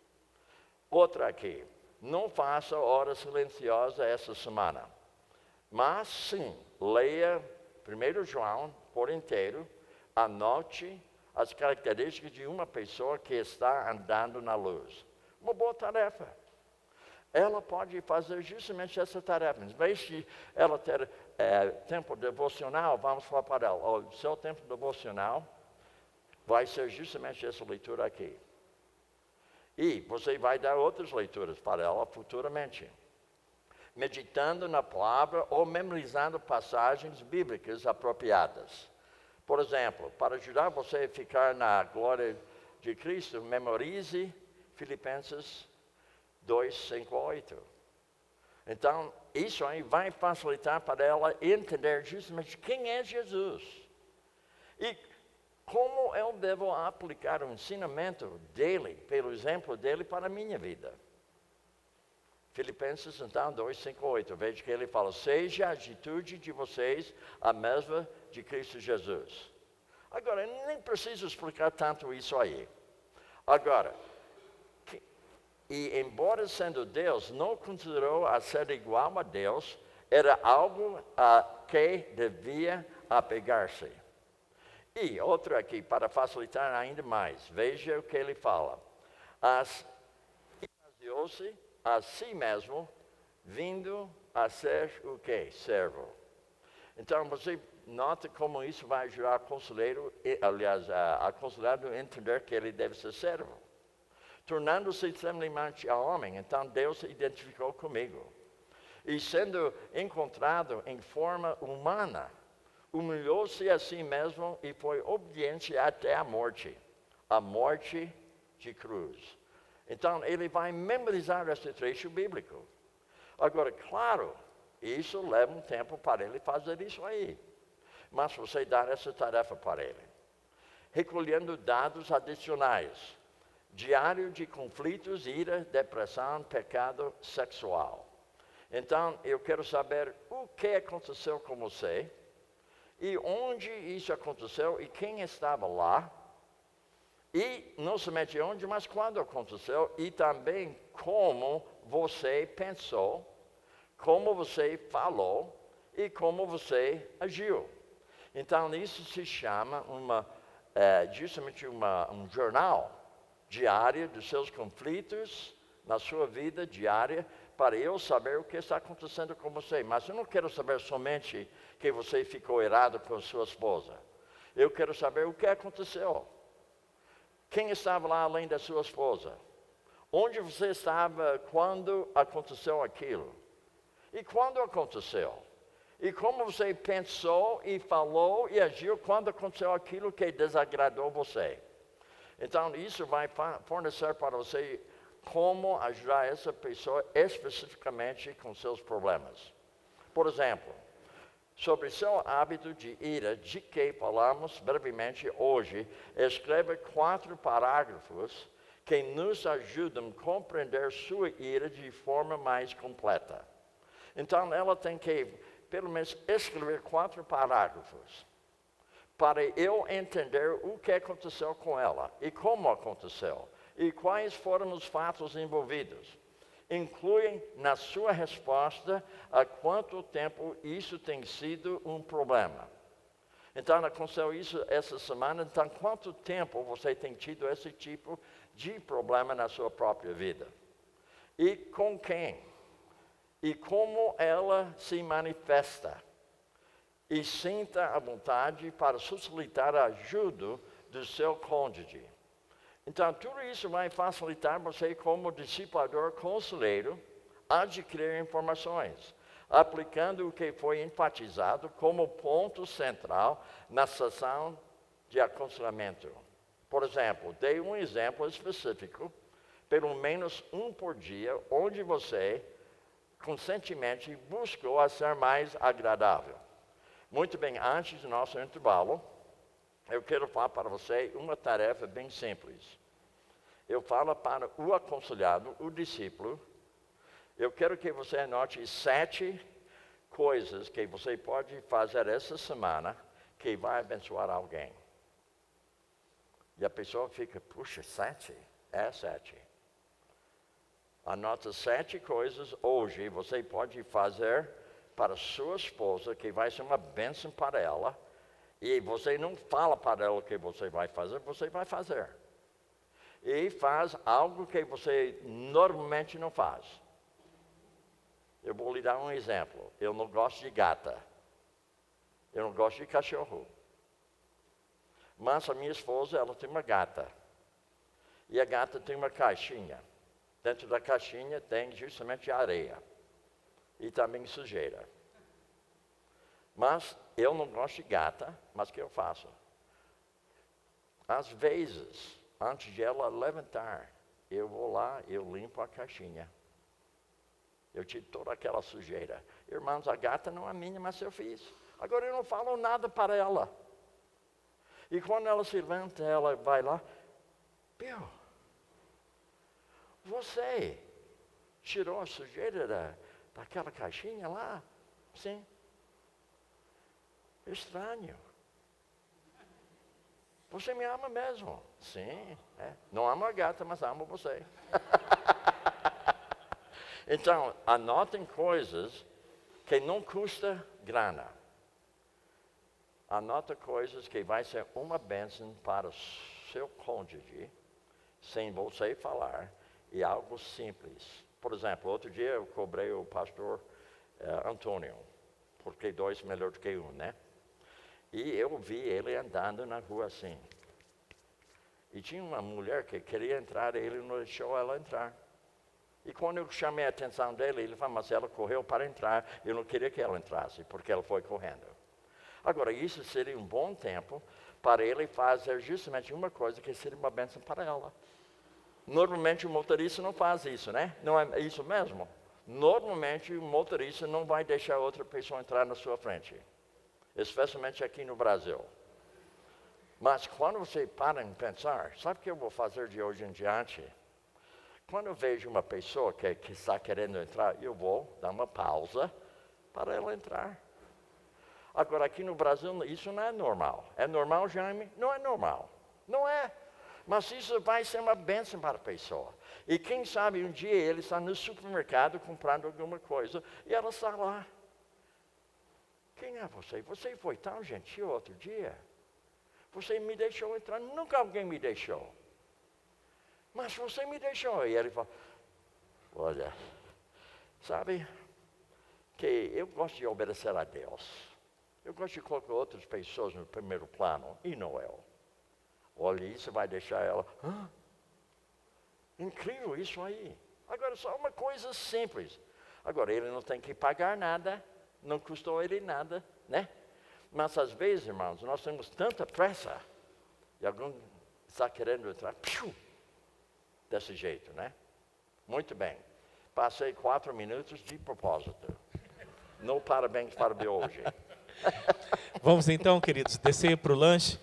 Outra aqui, não faça hora silenciosa essa semana, mas sim, leia 1 João por inteiro, anote as características de uma pessoa que está andando na luz. Uma boa tarefa. Ela pode fazer justamente essa tarefa. Em vez de ela ter tempo devocional, vamos falar para ela, o seu tempo devocional vai ser justamente essa leitura aqui. E você vai dar outras leituras para ela futuramente. Meditando na palavra ou memorizando passagens bíblicas apropriadas. Por exemplo, para ajudar você a ficar na glória de Cristo, memorize Filipenses 2, 5, 8. Então, isso aí vai facilitar para ela entender justamente quem é Jesus. E como eu devo aplicar o ensinamento dele, pelo exemplo dele, para a minha vida. Filipenses, então, 2, 5, 8. Veja que ele fala, seja a atitude de vocês a mesma de Cristo Jesus. Agora, eu nem preciso explicar tanto isso aí. Agora, e embora sendo Deus, não considerou a ser igual a Deus, era algo a que devia apegar-se. E outro aqui, para facilitar ainda mais, veja o que ele fala. Esvaziou-se a si mesmo, vindo a ser o quê? Servo. Então, você nota como isso vai ajudar o conselheiro, aliás, aconselhado a entender que ele deve ser servo. Tornando-se semelhante ao homem, então Deus se identificou comigo. E sendo encontrado em forma humana, humilhou-se a si mesmo e foi obediente até a morte de cruz. Então, ele vai memorizar esse trecho bíblico. Agora, claro, isso leva um tempo para ele fazer isso aí. Mas você dá essa tarefa para ele. Recolhendo dados adicionais. Diário de conflitos, ira, depressão, pecado sexual. Então, eu quero saber o que aconteceu com você, e onde isso aconteceu, e quem estava lá, e não somente onde, mas quando aconteceu, e também como você pensou, como você falou, e como você agiu. Então, isso se chama justamente um jornal diário dos seus conflitos na sua vida diária, para eu saber o que está acontecendo com você. Mas eu não quero saber somente que você ficou irado com sua esposa. Eu quero saber o que aconteceu. Quem estava lá além da sua esposa? Onde você estava quando aconteceu aquilo? E quando aconteceu? E como você pensou e falou e agiu quando aconteceu aquilo que desagradou você? Então, isso vai fornecer para você como ajudar essa pessoa especificamente com seus problemas. Por exemplo, sobre seu hábito de ira, de que falamos brevemente hoje, escreva 4 parágrafos que nos ajudam a compreender sua ira de forma mais completa. Então, ela tem que, pelo menos, escrever 4 parágrafos para eu entender o que aconteceu com ela e como aconteceu e quais foram os fatos envolvidos. Incluem na sua resposta há quanto tempo isso tem sido um problema. Então, aconteceu isso essa semana, então quanto tempo você tem tido esse tipo de problema na sua própria vida? E com quem? E como ela se manifesta? E sinta a vontade para solicitar a ajuda do seu cônjuge. Então, tudo isso vai facilitar você como discipulador conselheiro a adquirir informações, aplicando o que foi enfatizado como ponto central na sessão de aconselhamento. Por exemplo, dei um exemplo específico, pelo menos um por dia, onde você conscientemente buscou a ser mais agradável. Muito bem, antes do nosso intervalo, eu quero falar para você uma tarefa bem simples. Eu falo para o aconselhado, o discípulo, Eu quero que você anote 7 coisas que você pode fazer essa semana que vai abençoar alguém. E a pessoa fica, puxa, 7? É 7. Anota 7 coisas hoje você pode fazer para sua esposa, que vai ser uma bênção para ela. E você não fala para ela o que você vai fazer. E faz algo que você normalmente não faz. Eu vou lhe dar um exemplo. Eu não gosto de gata. Eu não gosto de cachorro. Mas a minha esposa, ela tem uma gata. E a gata tem uma caixinha. Dentro da caixinha tem justamente areia. E também sujeira. Mas eu não gosto de gata, mas o que eu faço? Às vezes, antes de ela levantar, eu vou lá, eu limpo a caixinha. Eu tiro toda aquela sujeira. Irmãos, a gata não é minha, mas eu fiz. Agora eu não falo nada para ela. E quando ela se levanta, ela vai lá. Bill, você tirou a sujeira daquela caixinha lá? Sim. Estranho. Você me ama mesmo? Sim. Não amo a gata, mas amo você. Então, anotem coisas que não custa grana. Anota coisas que vai ser uma bênção para o seu cônjuge, sem você falar, e algo simples. Por exemplo, outro dia eu cobrei o pastor Antônio, porque 2 é melhor do que 1, né? E eu vi ele andando na rua assim. E tinha uma mulher que queria entrar, ele não deixou ela entrar. E quando eu chamei a atenção dele, ele falou, mas ela correu para entrar, eu não queria que ela entrasse, porque ela foi correndo. Agora, isso seria um bom tempo para ele fazer justamente uma coisa que seria uma bênção para ela. Normalmente o motorista não faz isso, né? Não é isso mesmo? Normalmente o motorista não vai deixar outra pessoa entrar na sua frente. Especialmente aqui no Brasil. Mas quando você para em pensar, sabe o que eu vou fazer de hoje em diante? Quando eu vejo uma pessoa que está querendo entrar, eu vou dar uma pausa para ela entrar. Agora, aqui no Brasil, isso não é normal. É normal, Jaime? Não é normal. Não é. Mas isso vai ser uma bênção para a pessoa. E quem sabe um dia ele está no supermercado comprando alguma coisa e ela está lá. Quem é você? Você foi tão gentil outro dia. Você me deixou entrar. Nunca alguém me deixou. Mas você me deixou. E ele fala, olha, sabe que eu gosto de obedecer a Deus. Eu gosto de colocar outras pessoas no primeiro plano, e não eu. Olha, isso vai deixar ela, incrível isso aí. Agora, só uma coisa simples. Agora, ele não tem que pagar nada, não custou ele nada, né? Mas às vezes, irmãos, nós temos tanta pressa, e alguém está querendo entrar, desse jeito, né? Muito bem. Passei 4 minutos de propósito. No parabéns para de hoje. Vamos então, queridos, descer para o lanche.